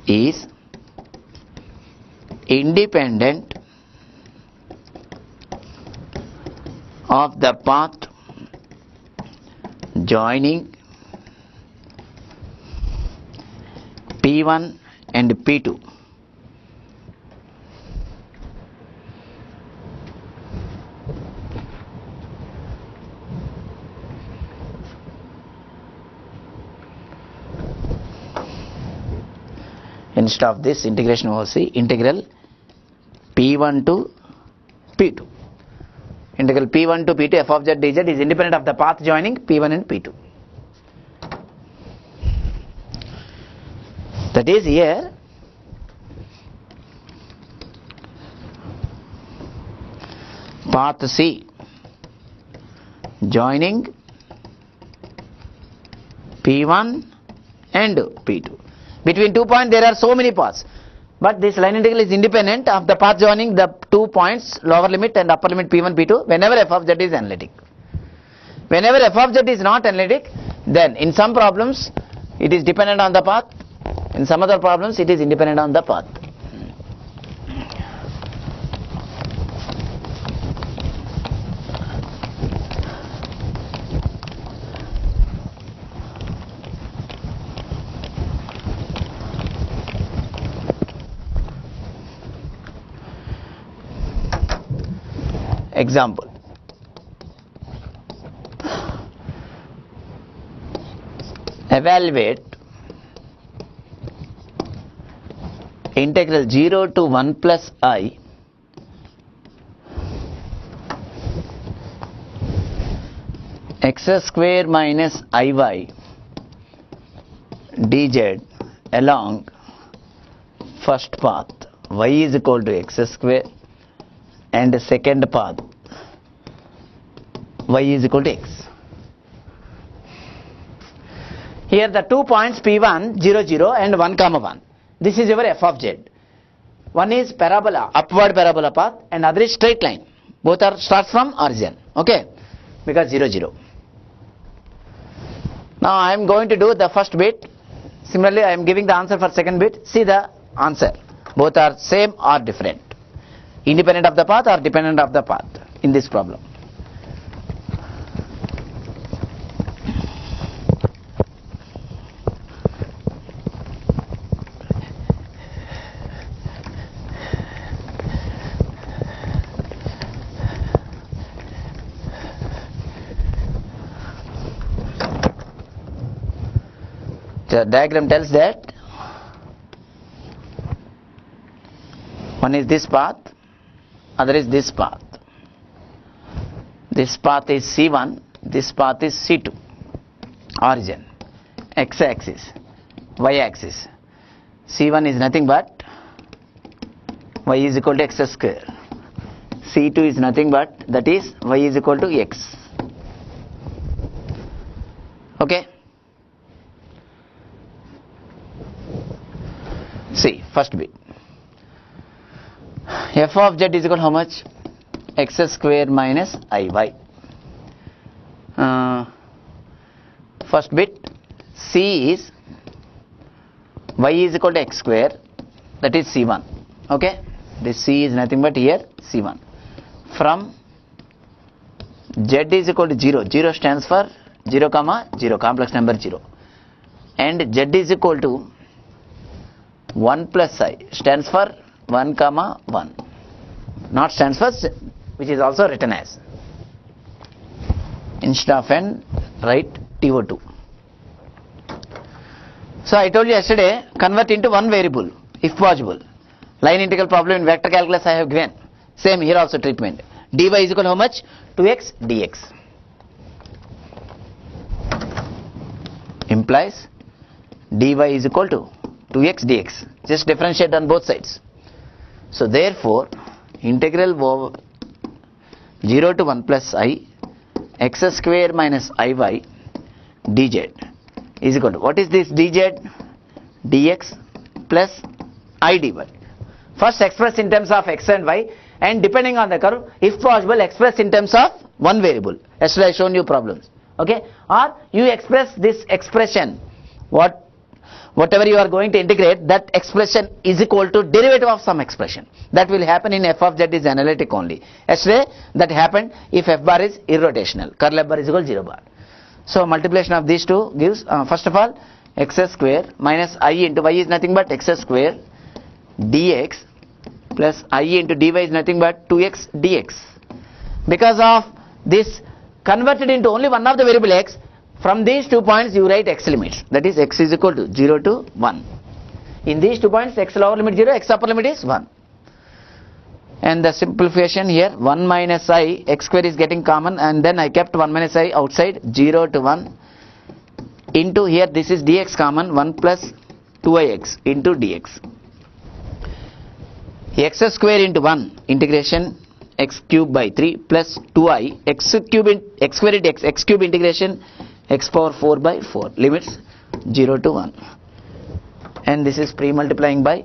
is independent of the path joining P1 and P2. Instead of this integration we will see integral P1 to P2. Integral P1 to P2 f of z dz is independent of the path joining P1 and P2. That is, here path C joining P1 and P2. Between 2 points there are so many paths, but this line integral is independent of the path joining the 2 points lower limit and upper limit P1 P2 whenever f of z is analytic. Whenever f of z is not analytic, then in some problems it is dependent on the path, in some other problems it is independent on the path. Example. Evaluate integral 0 to 1 plus I x square minus iy dz along first path y is equal to x square and second path y is equal to x. Here the 2 points P1 0 0 and 1 comma 1. This is your f of z. One is parabola, upward parabola path, and other is straight line. Both are starts from origin. Okay, because 0 0. Now I am going to do the first bit. Similarly, I am giving the answer for second bit. See the answer. Both are same or different. Independent of the path or dependent of the path in this problem. The diagram tells that one is this path, other is this path. This path is C1, this path is C2. Origin, x-axis, y-axis. C1 is nothing but y is equal to x square. C2 is nothing but, that is, y is equal to x. Okay. See, first bit. F of z is equal to how much? X square minus iy. First bit, C is y is equal to x square, that is C1. Okay, this C is nothing but here C1. From z is equal to 0, 0 stands for 0 comma 0, complex number 0, and z is equal to 1 plus I stands for 1 comma 1, not stands for, which is also written as, instead of n write TO2. So I told you yesterday, convert into one variable if possible. Line integral problem in vector calculus I have given. Same here also treatment. dy is equal to how much? 2x dx. Implies dy is equal to 2x dx. Just differentiate on both sides. So therefore, integral over 0 to 1 plus I x square minus iy dz is equal to, what is this dz? Dx plus I dy. First express in terms of x and y, and depending on the curve, if possible, express in terms of one variable. Yesterday I shown you problems. Okay, or you express this expression. What whatever you are going to integrate, that expression is equal to derivative of some expression. That will happen in f of z is analytic only. Yesterday that happened if f bar is irrotational, curl f bar is equal to 0 bar. So multiplication of these two gives first of all x square minus I into y is nothing but x square dx plus I into dy is nothing but 2x dx. Because of this converted into only one of the variable x, from these 2 points you write x limits, that is x is equal to 0 to 1. In these 2 points x lower limit 0, x upper limit is 1. And the simplification here 1 minus I, x square is getting common, and then I kept 1 minus I outside, 0 to 1 into here this is dx common, 1 plus 2ix into dx. X square into 1 integration x cube by 3 plus 2i x cube x square into x cube integration x power 4 by 4, limits 0 to 1, and this is pre-multiplying by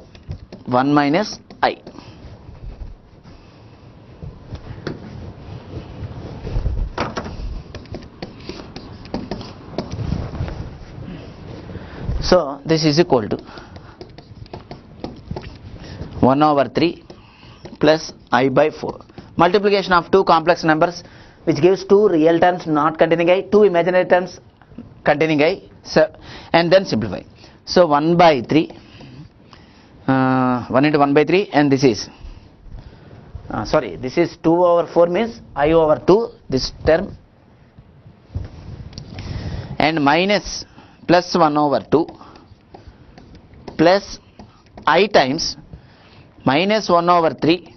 1 minus I. So this is equal to 1 over 3 plus I by 4. Multiplication of two complex numbers which gives two real terms not containing I, two imaginary terms containing I, so, and then simplify. So 1 by 3, 1 into 1 by 3, and this is, this is 2 over 4 means I over 2, this term, and minus plus 1 over 2 plus I times minus 1 over 3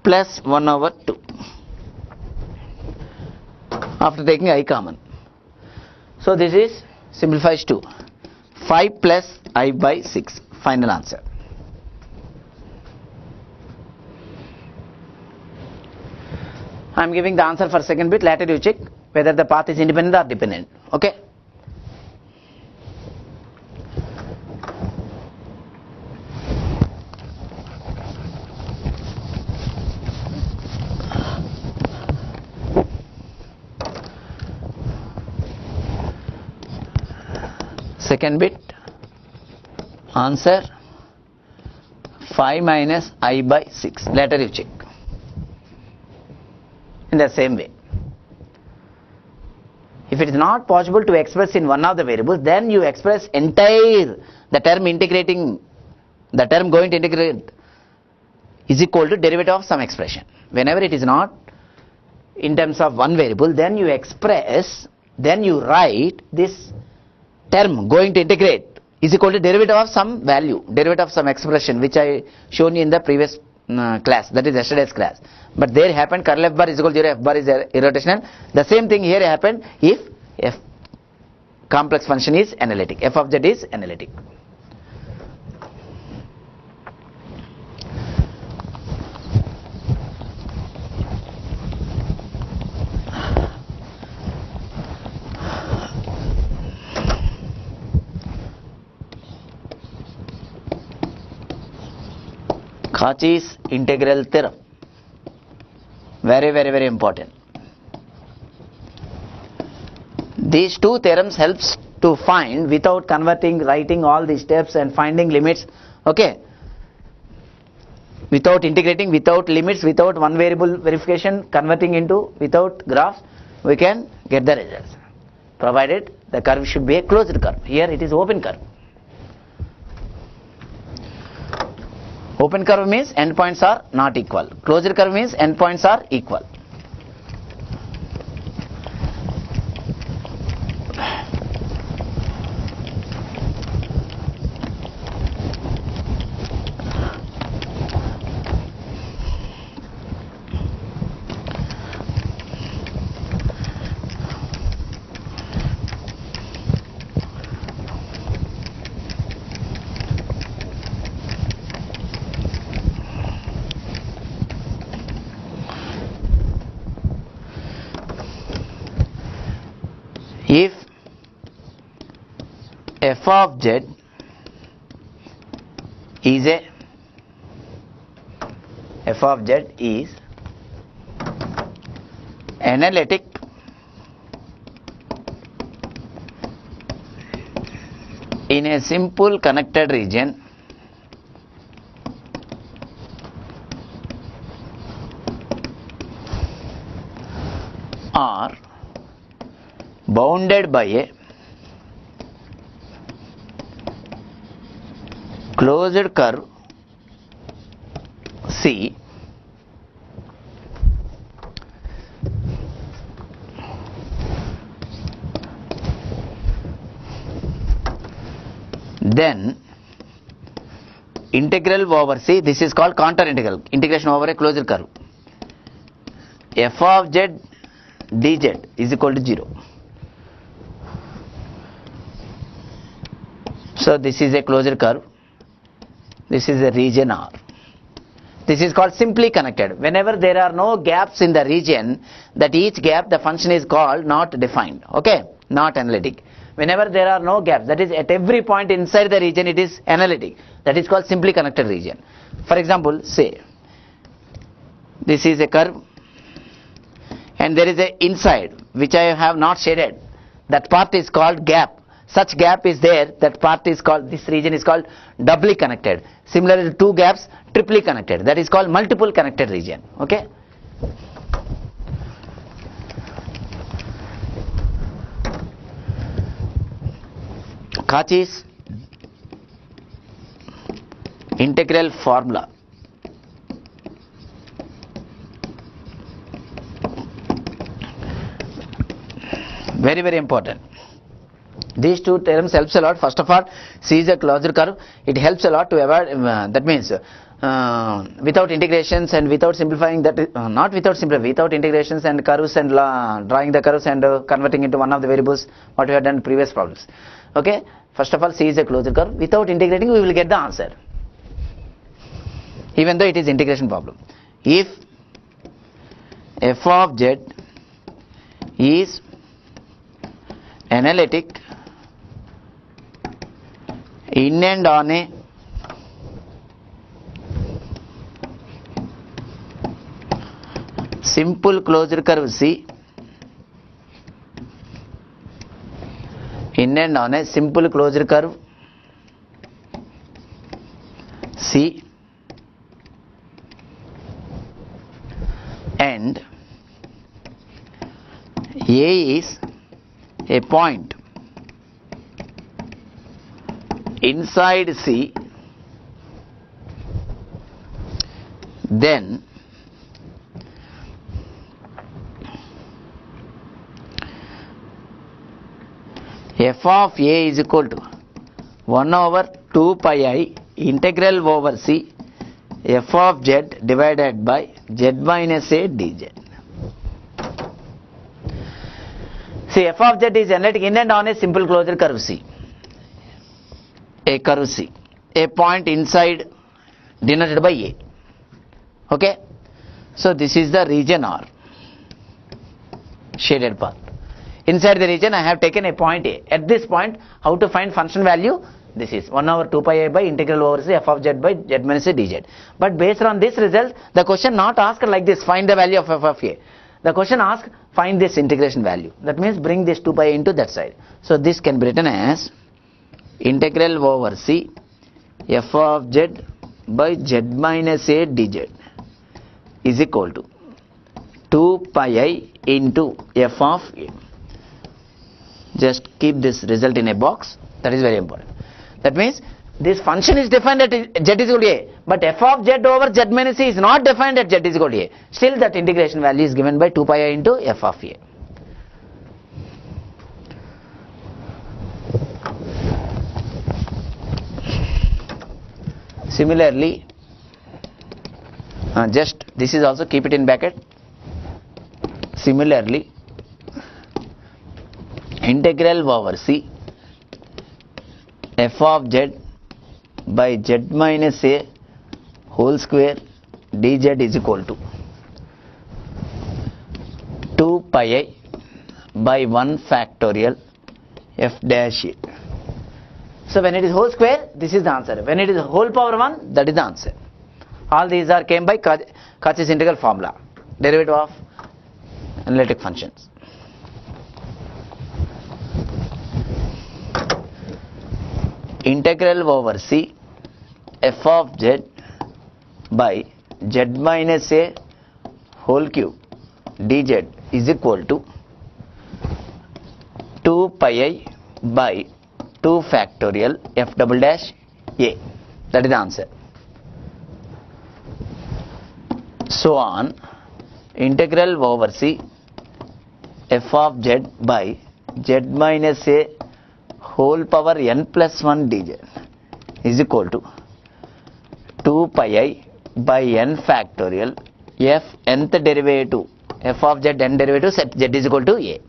plus 1 over 2 after taking I common. So this is simplifies to 5 plus I by 6, final answer. I am giving the answer for second bit, later you check whether the path is independent or dependent. Okay. Second bit, answer 5 minus I by 6, later you check. In the same way, if it is not possible to express in one of the variables, then you express entire the term integrating, the term going to integrate is equal to derivative of some expression. Whenever it is not in terms of one variable, then you express, then you write this term going to integrate is equal to derivative of some value, derivative of some expression which I shown you in the previous class, that is yesterday's class. But there happened curl f bar is equal to 0, f bar is irrotational. The same thing here happened if f complex function is analytic, f of z is analytic. Cauchy's integral theorem, very important. These two theorems helps to find without converting, writing all these steps and finding limits, okay, without integrating, without limits, without one variable verification, converting into, without graphs, we can get the results, provided the curve should be a closed curve. Here it is open curve. Open curve means endpoints are not equal. Closed curve means endpoints are equal. If f of z is analytic in a simple connected region are bounded by a closed curve C then integral over C, this is called contour integral, integration over a closed curve, f of z dz is equal to 0. So this is a closed curve, this is a region R. This is called simply connected. Whenever there are no gaps in the region, that each gap the function is called not defined, okay, not analytic. Whenever there are no gaps, that is at every point inside the region it is analytic, that is called simply connected region. For example, say this is a curve and there is a inside which I have not shaded, that part is called gap. Such gap is there, that part is called, this region is called doubly connected. Similarly to two gaps, triply connected, that is called multiple connected region, okay. Cauchy's integral formula very, very important. These two terms helps a lot. First of all, C is a closed curve. It helps a lot to avoid, that means without integrations and without simplifying, that not without simplifying, without integrations and curves and drawing the curves and converting into one of the variables, what we have done in previous problems. Okay, first of all, C is a closed curve. Without integrating, we will get the answer, even though it is integration problem. If f of z is analytic in and on a simple closed curve C, in and on a simple closed curve C, and A is a point inside C, then f of A is equal to 1 over 2 pi I integral over C f of z divided by z minus a dz. See, f of z is analytic in and on a simple closed curve C, a curve C, a point inside denoted by A, okay. So this is the region R, shaded part. Inside the region I have taken a point A. At this point, how to find function value? This is 1 over 2 pi I by integral over C f of z by z minus a dz. But based on this result, the question not asked like this, find the value of f of A. The question asks, find this integration value. That means bring this 2 pi into that side. So this can be written as integral over C f of z by z minus a dz is equal to 2 pi I into f of A. Just keep this result in a box. That is very important. That means this function is defined at z is equal to A, but f of z over z minus a is not defined at z is equal to A. Still that integration value is given by 2 pi I into f of A. Similarly, just this is also keep it in bracket. Similarly, integral over C f of z by z minus a whole square dz is equal to 2 pi I by 1 factorial f dash a. So when it is whole square, this is the answer. When it is whole power 1, that is the answer. All these are came by Cauchy's integral formula, derivative of analytic functions. integral over C f of z by z minus a whole cube dz is equal to 2 pi I by 2 factorial f double dash a. That is the answer. So on integral over C f of z by z minus a whole power n plus 1 dz is equal to 2 pi I by n factorial f nth derivative f of z n derivative set z is equal to a.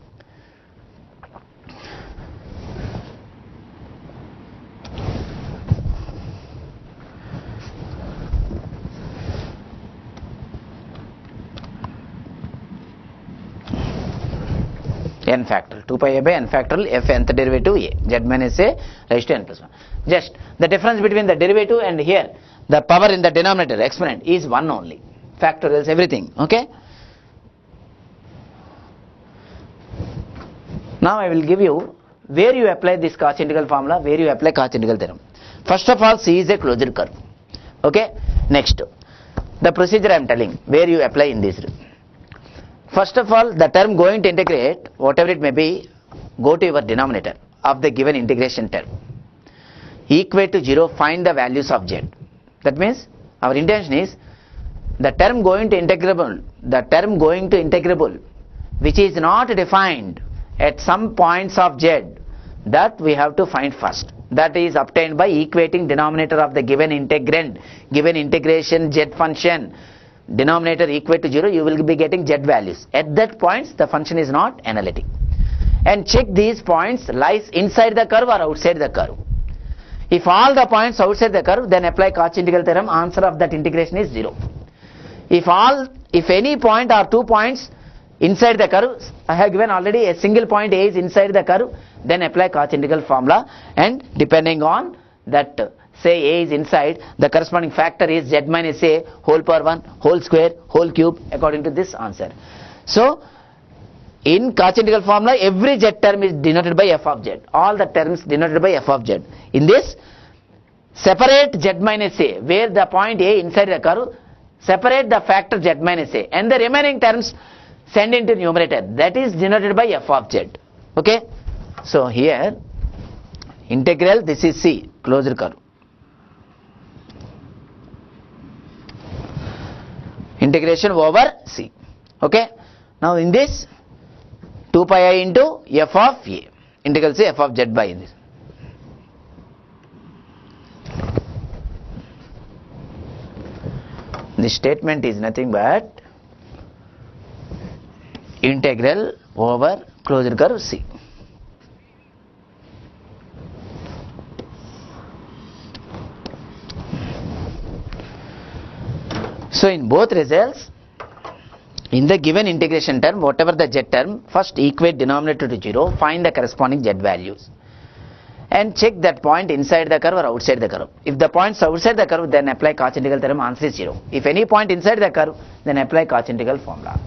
N factorial 2 pi a by n factorial f nth derivative a z minus a raised to n plus 1. Just the difference between the derivative and here the power in the denominator exponent is 1 only. Factorials everything. Okay. Now I will give you where you apply this Cauchy integral formula, where you apply Cauchy integral theorem. First of all, C is a closed curve. Okay. Next, the procedure I am telling where you apply in this. First of all, the term going to integrate, whatever it may be, go to your denominator of the given integration term. Equate to 0, find the values of z. That means our intention is the term going to integrable, which is not defined at some points of z, that we have to find first. That is obtained by equating denominator of the given integrand, given integration z function. Denominator equate to 0, you will be getting z values. At that points, the function is not analytic. And check these points lies inside the curve or outside the curve. If all the points outside the curve, then apply Cauchy integral theorem. Answer of that integration is 0. If any point or 2 points inside the curve, I have given already a single point A is inside the curve, then apply Cauchy integral formula, and depending on that, say A is inside, the corresponding factor is z minus a whole power 1, whole square, whole cube, according to this answer. So, in Cauchy integral formula, every z term is denoted by f of z. All the terms denoted by f of z. In this, separate z minus a, where the point A inside the curve, separate the factor z minus a, and the remaining terms send into numerator. That is denoted by f of z. Okay? So, here, integral, this is C, closed curve. Integration over C. Okay. Now in this 2 pi I into f of a. Integral C f of z by this. This statement is nothing but integral over closed curve C. So in both results, in the given integration term, whatever the z term, first equate denominator to 0, find the corresponding z values, and check that point inside the curve or outside the curve. If the points outside the curve, then apply Cauchy integral theorem, answer is 0. If any point inside the curve, then apply Cauchy integral formula.